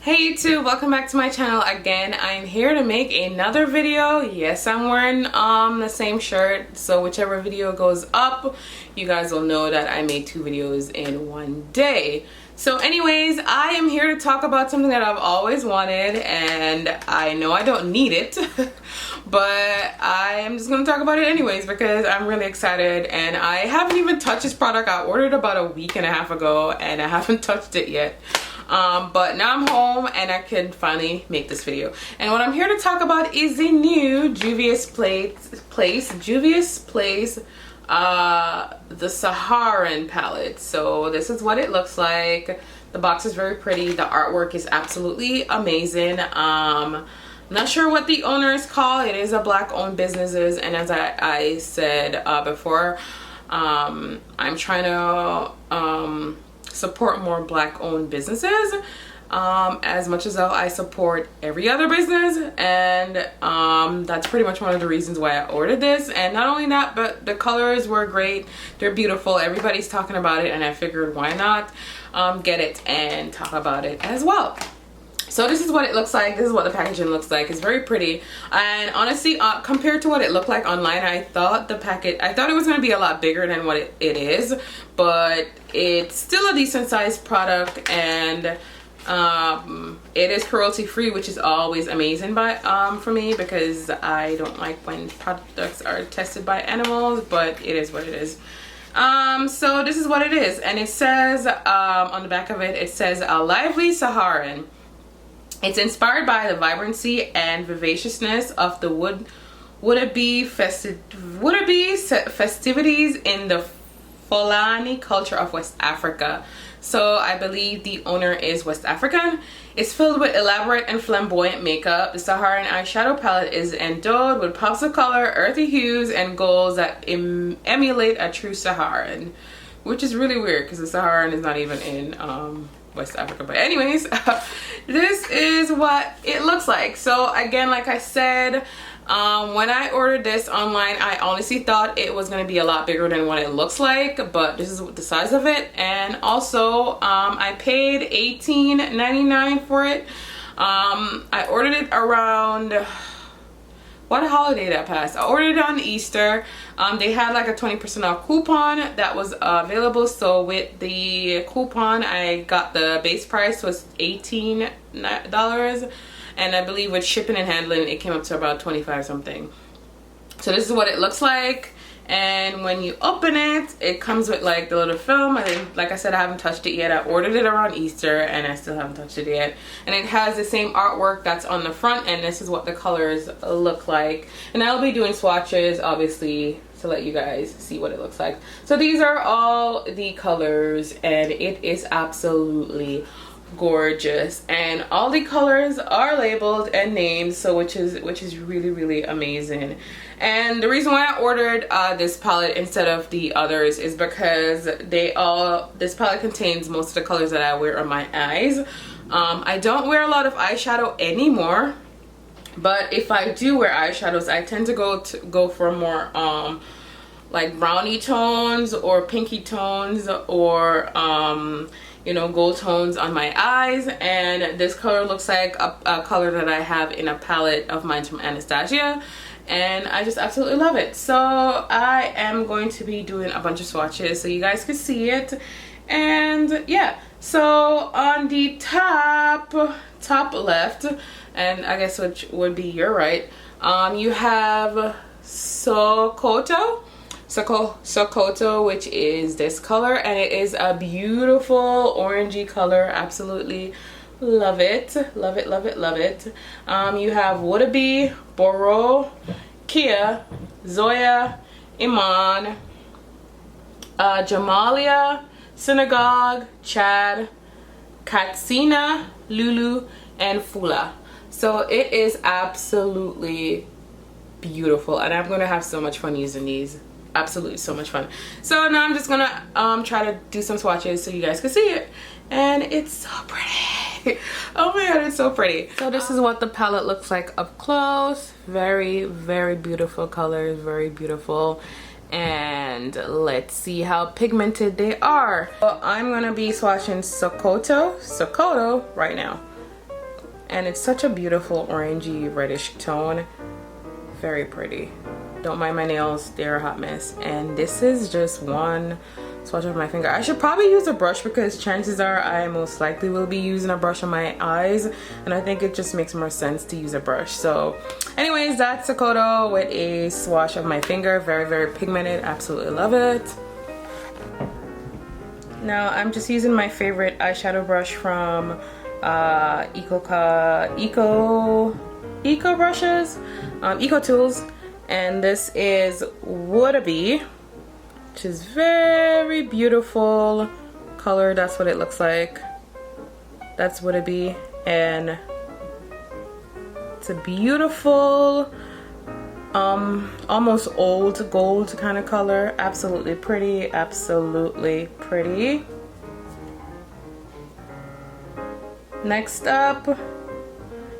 Hey YouTube, welcome back to my channel again. I'm here to make another video. Yes, I'm wearing the same shirt, so whichever video goes up, you guys will know that I made two videos in one day. So anyways, I am here to talk about something that I've always wanted, and I know I don't need it but I am just gonna talk about it anyways because I'm really excited, and I haven't even touched this product. I ordered about a week and a half ago and I haven't touched it yet. But now I'm home and I can finally make this video. And what I'm here to talk about is the new JUVIA'S the Saharan palette. So this is what it looks like. The box is very pretty. The artwork is absolutely amazing. I'm not sure what the owner is called. It is a black owned businesses, and as I said before, I'm trying to support more black owned businesses as much as I support every other business, and that's pretty much one of the reasons why I ordered this. And not only that, but the colors were great. They're beautiful. Everybody's talking about it, and I figured why not get it and talk about it as well. So this is what it looks like. This is what the packaging looks like. It's very pretty, and honestly, compared to what it looked like online, I thought it was going to be a lot bigger than what it is, but it's still a decent sized product, and it is cruelty free, which is always amazing for me, because I don't like when products are tested by animals, but it is what it is. So this is what it is, and it says on the back of it, it says a lively Saharan. It's inspired by the vibrancy and vivaciousness of the would-be festivities in the Fulani culture of West Africa. So I believe the owner is West African. It's filled with elaborate and flamboyant makeup. The Saharan eyeshadow palette is endowed with pops of color, earthy hues, and golds that emulate a true Saharan, which is really weird because the Saharan is not even in West Africa. But anyways, this is what it looks like. So again, like I said, when I ordered this online, I honestly thought it was going to be a lot bigger than what it looks like, but this is the size of it. And also I paid $18.99 for it. I ordered it around, what holiday that passed? I ordered it on Easter. They had like a 20% off coupon that was available, so with the coupon I got the base price was $18, and I believe with shipping and handling it came up to about 25 something. So this is what it looks like, and when you open it, it comes with like the little film. Like I said, I haven't touched it yet. I ordered it around Easter and I still haven't touched it yet. And it has the same artwork that's on the front, and this is what the colors look like. And I'll be doing swatches, obviously, to let you guys see what it looks like. So these are all the colors, and it is absolutely gorgeous, and all the colors are labeled and named, so which is really amazing. And the reason why I ordered this palette instead of the others is because this palette contains most of the colors that I wear on my eyes. I don't wear a lot of eyeshadow anymore, but if I do wear eyeshadows, I tend to go for more like brownie tones or pinky tones, or you know, gold tones on my eyes. And this color looks like a color that I have in a palette of mine from Anastasia, and I just absolutely love it. So I am going to be doing a bunch of swatches so you guys can see it. And yeah, so on the top left, and I guess which would be your right, you have Sokoto, which is this color, and it is a beautiful orangey color. Absolutely love it, love it, love it, love it. You have Would-be, Boro, Kia, Zoya, Iman, Jamalia, Synagogue, Chad, Katsina, Lulu, and Fula. So it is absolutely beautiful, and I'm gonna have so much fun using these. Absolutely so much fun. So now I'm just gonna try to do some swatches so you guys can see it, and it's so pretty. Oh my god, it's so pretty. So this is what the palette looks like up close. Very beautiful colors, very beautiful. And let's see how pigmented they are. So I'm gonna be swatching Sokoto right now. and it's such a beautiful orangey reddish tone. Very pretty. Don't mind my nails, they're a hot mess. And this is just one swatch of my finger. I should probably use a brush because chances are I most likely will be using a brush on my eyes, and I think it just makes more sense to use a brush. So anyways, that's Sakodo with a swatch of my finger. Very, very pigmented. Absolutely love it. Now I'm just using my favorite eyeshadow brush from Eco Tools, and this is Would-A-Be, which is very beautiful color. That's what it looks like. That's Would-A-Be, and it's a beautiful almost old gold kind of color. Absolutely pretty, absolutely pretty. Next up,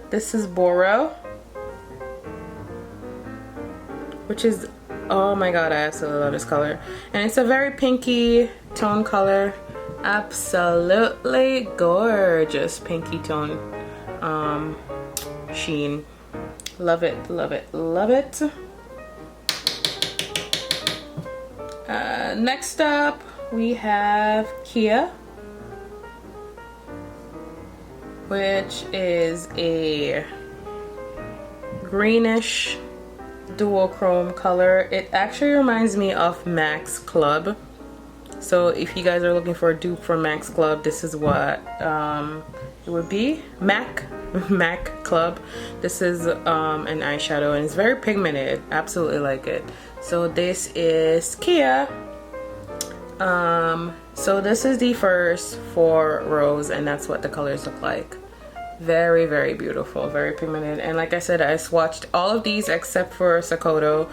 this is Boro, which is, oh my god, I absolutely love this color. And it's a very pinky tone color. Absolutely gorgeous pinky tone sheen. Love it, love it, love it. Next up, we have Kia, which is a greenish duochrome color. It actually reminds me of Max Club. So if you guys are looking for a dupe for Max Club, this is what it would be. Mac Club. This is an eyeshadow, and it's very pigmented. Absolutely like it. So this is Kia. So this is the first 4 rows, and that's what the colors look like. Very, very beautiful, very pigmented. And like I said, I swatched all of these except for Sakodo,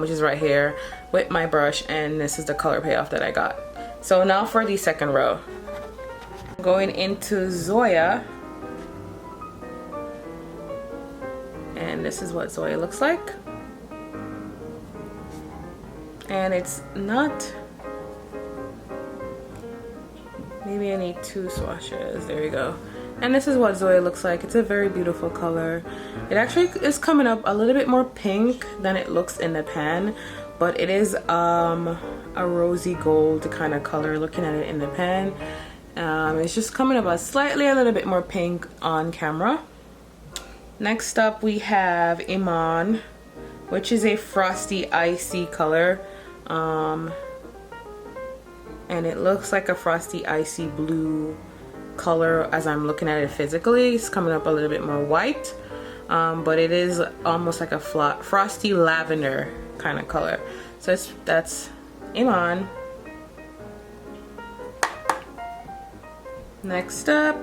which is right here, with my brush, and this is the color payoff that I got. So now for the second row. Going into Zoya, and this is what Zoya looks like. And it's not, maybe I need 2 swatches. There you go. And this is what Zoya looks like. It's a very beautiful color. It actually is coming up a little bit more pink than it looks in the pan, but it is a rosy gold kind of color looking at it in the pan. It's just coming up a little bit more pink on camera. Next up, we have Iman, which is a frosty icy color. And it looks like a frosty icy blue color as I'm looking at it physically. It's coming up a little bit more white, but it is almost like a frosty lavender kind of color. So that's Iman. Next up,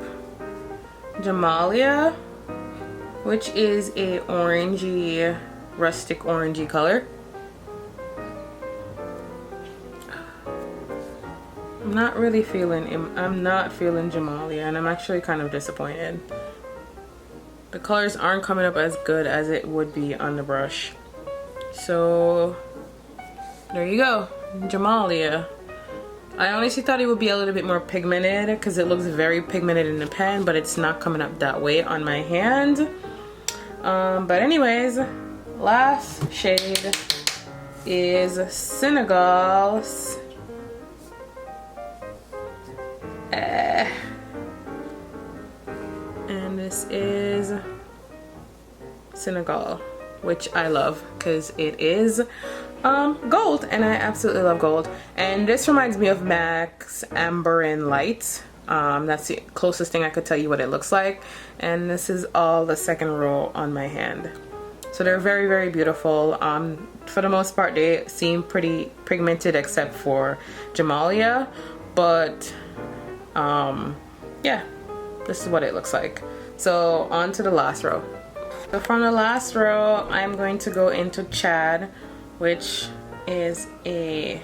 Jamalia, which is a orangey, rustic orangey color. I'm not feeling Jamalia, and I'm actually kind of disappointed. The colors aren't coming up as good as it would be on the brush. So there you go, Jamalia. I honestly thought it would be a little bit more pigmented because it looks very pigmented in the pan, but it's not coming up that way on my hand. But anyways, last shade is Senegal's and this is Senegal, which I love because it is gold, and I absolutely love gold. And this reminds me of MAC's Amber and Light. That's the closest thing I could tell you what it looks like. And this is all the second row on my hand. So they're very, very beautiful. For the most part, they seem pretty pigmented except for Jamalia, but yeah, this is what it looks like. So on to the last row. So from the last row, I'm going to go into Chad, which is a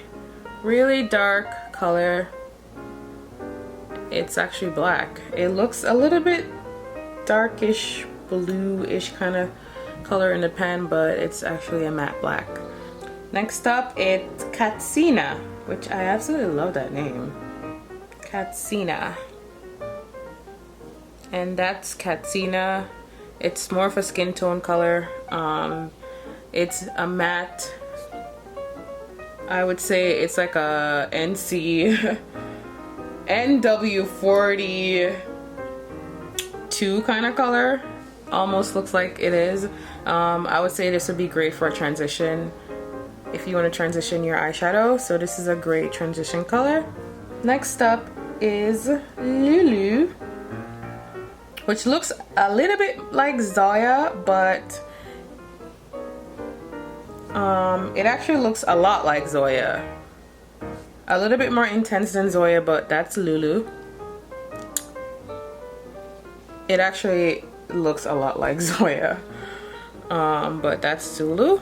really dark color. It's actually black. It looks a little bit darkish, bluish kind of color in the pan, but it's actually a matte black. Next up, it's Katsina, which I absolutely love that name. Katsina. and that's Katsina. It's more of a skin tone color. It's a matte. I would say it's like a NW42 kind of color. Almost looks like it is. I would say this would be great for a transition if you want to transition your eyeshadow. So this is a great transition color. Next up is Lulu, which looks a little bit like Zoya, but it actually looks a lot like Zoya. A little bit more intense than Zoya, but that's Lulu. It actually looks a lot like Zoya, but that's Lulu.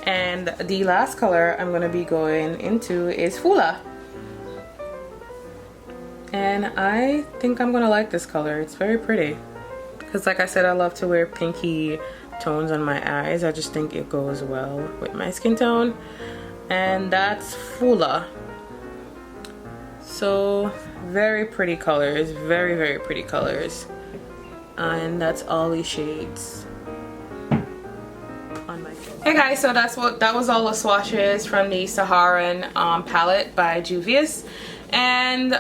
And the last color I'm going to be going into is Fula. And I think I'm going to like this color. It's very pretty. Because like I said, I love to wear pinky tones on my eyes. I just think it goes well with my skin tone. And that's Fula. So very pretty colors. Very, very pretty colors. And that's all these shades. Hey guys, so that was all the swatches from the Saharan palette by JUVIA'S, and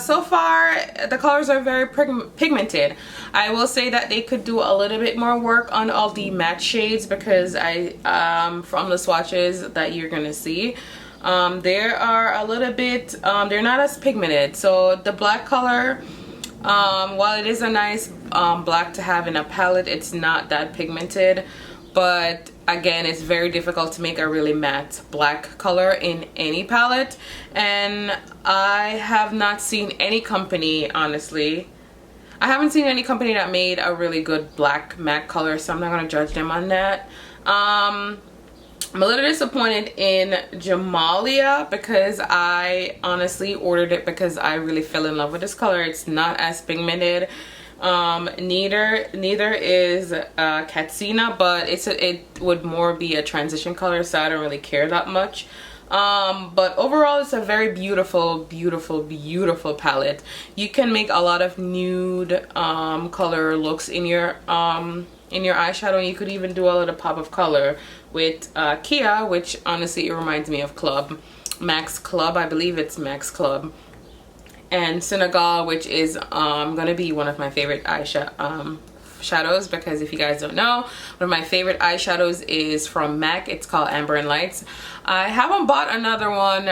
so far the colors are very pigmented. I will say that they could do a little bit more work on all the matte shades, because from the swatches that you're gonna see, they are a little bit they're not as pigmented. So the black color, while it is a nice black to have in a palette, it's not that pigmented. But again, it's very difficult to make a really matte black color in any palette, and I have not seen any company, honestly, I haven't seen any company that made a really good black matte color, so I'm not gonna judge them on that. I'm a little disappointed in Jamalia, because I honestly ordered it because I really fell in love with this color. It's not as pigmented. Neither is Katsina, but it would more be a transition color, so I don't really care that much. But overall, it's a very beautiful, beautiful, beautiful palette. You can make a lot of nude color looks in your eyeshadow, and you could even do a little pop of color with Kia, which honestly it reminds me of Max Club. I believe it's Max Club. And Senegal, which is gonna be one of my favorite eyeshadows, because if you guys don't know, one of my favorite eyeshadows is from MAC. It's called Amber and Lights. I haven't bought another one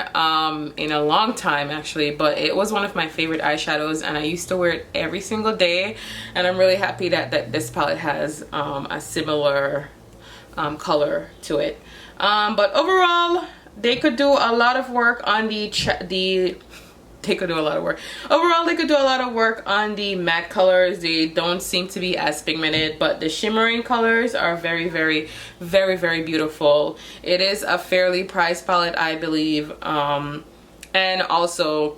in a long time actually, but it was one of my favorite eyeshadows, and I used to wear it every single day, and I'm really happy that this palette has a similar color to it. But overall, they could do a lot of work on Overall, they could do a lot of work on the matte colors. They don't seem to be as pigmented, but the shimmering colors are very, very, very, very beautiful. It is a fairly priced palette, I believe. And also,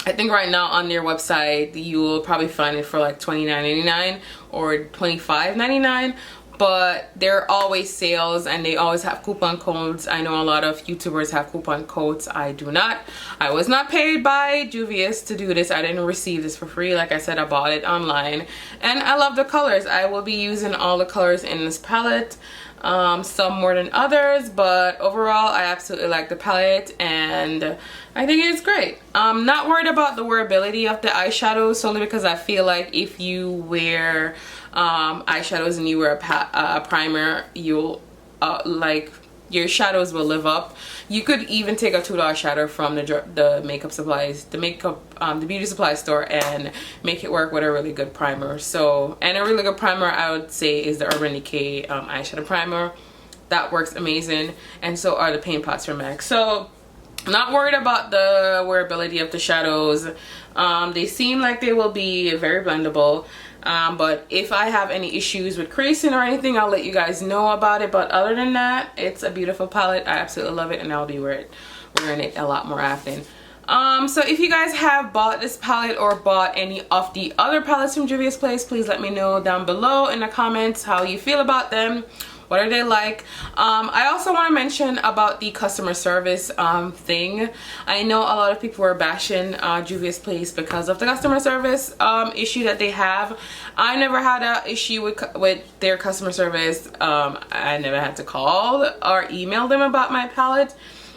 I think right now on their website, you will probably find it for like $29.99 or $25.99. But there are always sales, and they always have coupon codes. I know a lot of YouTubers have coupon codes. I do not. I was not paid by JUVIA'S to do this. I didn't receive this for free. Like I said, I bought it online, and I love the colors. I will be using all the colors in this palette, some more than others, but overall I absolutely like the palette, and I think it's great. I'm not worried about the wearability of the eyeshadows, solely because I feel like if you wear eyeshadows and you wear a primer, you'll like your shadows will live up. You could even take a $2 shadow from the makeup supplies, the beauty supply store, and make it work with a really good primer. So, and a really good primer I would say is the Urban Decay eyeshadow primer. That works amazing, and so are the paint pots from MAC. So not worried about the wearability of the shadows. They seem like they will be very blendable. But if I have any issues with creasing or anything, I'll let you guys know about it. But other than that, it's a beautiful palette. I absolutely love it, and I'll be wearing it a lot more often. So if you guys have bought this palette or bought any of the other palettes from JUVIA'S Place, please let me know down below in the comments how you feel about them. What are they like? I also want to mention about the customer service thing. I know a lot of people were bashing Juvia's Place because of the customer service issue that they have. I never had an issue with their customer service. I never had to call or email them about my palette.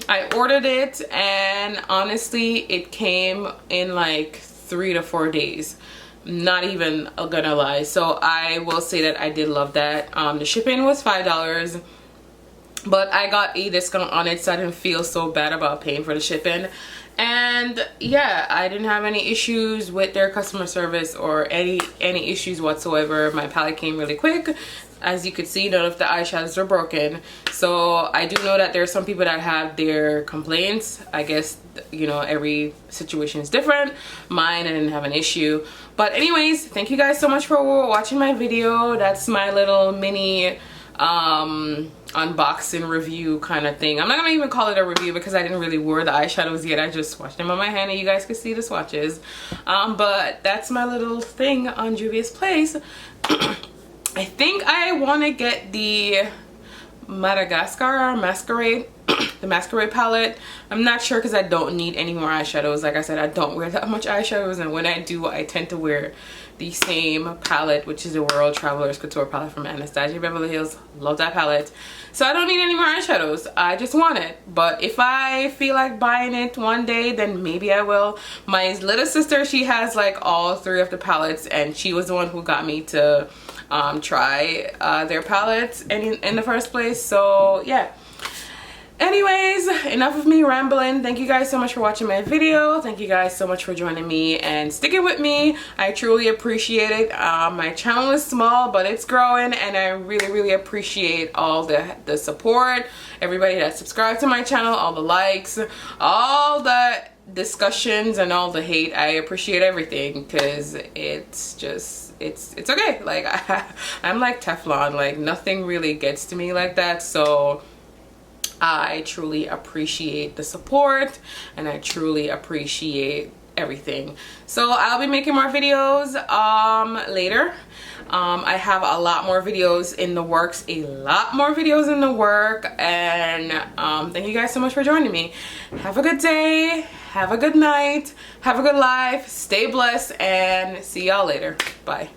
I ordered it, and honestly it came in like 3 to 4 days. Not even gonna lie. So I will say that I did love that. The shipping was $5, but I got a discount on it, so I didn't feel so bad about paying for the shipping. And yeah, I didn't have any issues with their customer service or any issues whatsoever. My palette came really quick. As you could see, none of the eyeshadows are broken. So I do know that there are some people that have their complaints. I guess, you know, every situation is different. Mine, I didn't have an issue. But anyways, thank you guys so much for watching my video. That's my little mini unboxing review kind of thing. I'm not gonna even call it a review because I didn't really wear the eyeshadows yet. I just swatched them on my hand and you guys can see the swatches. But that's my little thing on Juvia's Place. I think I want to get the Madagascar Masquerade, the Masquerade palette. I'm not sure because I don't need any more eyeshadows. Like I said, I don't wear that much eyeshadows, and when I do, I tend to wear the same palette, which is the World Traveler's Couture palette from Anastasia Beverly Hills. Love that palette. So I don't need any more eyeshadows. I just want it. But if I feel like buying it one day, then maybe I will. My little sister, she has like all 3 of the palettes, and she was the one who got me to try their palettes in the first place. So yeah, anyways, enough of me rambling. Thank you guys so much for watching my video. Thank you guys so much for joining me and sticking with me. I truly appreciate it. My channel is small, but it's growing, and I really appreciate all the support, everybody that subscribed to my channel, all the likes, all the discussions, and all the hate. I appreciate everything because it's just it's okay. Like I'm like Teflon, like nothing really gets to me like that. So I truly appreciate the support, and I truly appreciate everything. So I'll be making more videos later. I have a lot more videos in the works, and thank you guys so much for joining me. Have a good day, have a good night, have a good life, stay blessed, and see y'all later. Bye.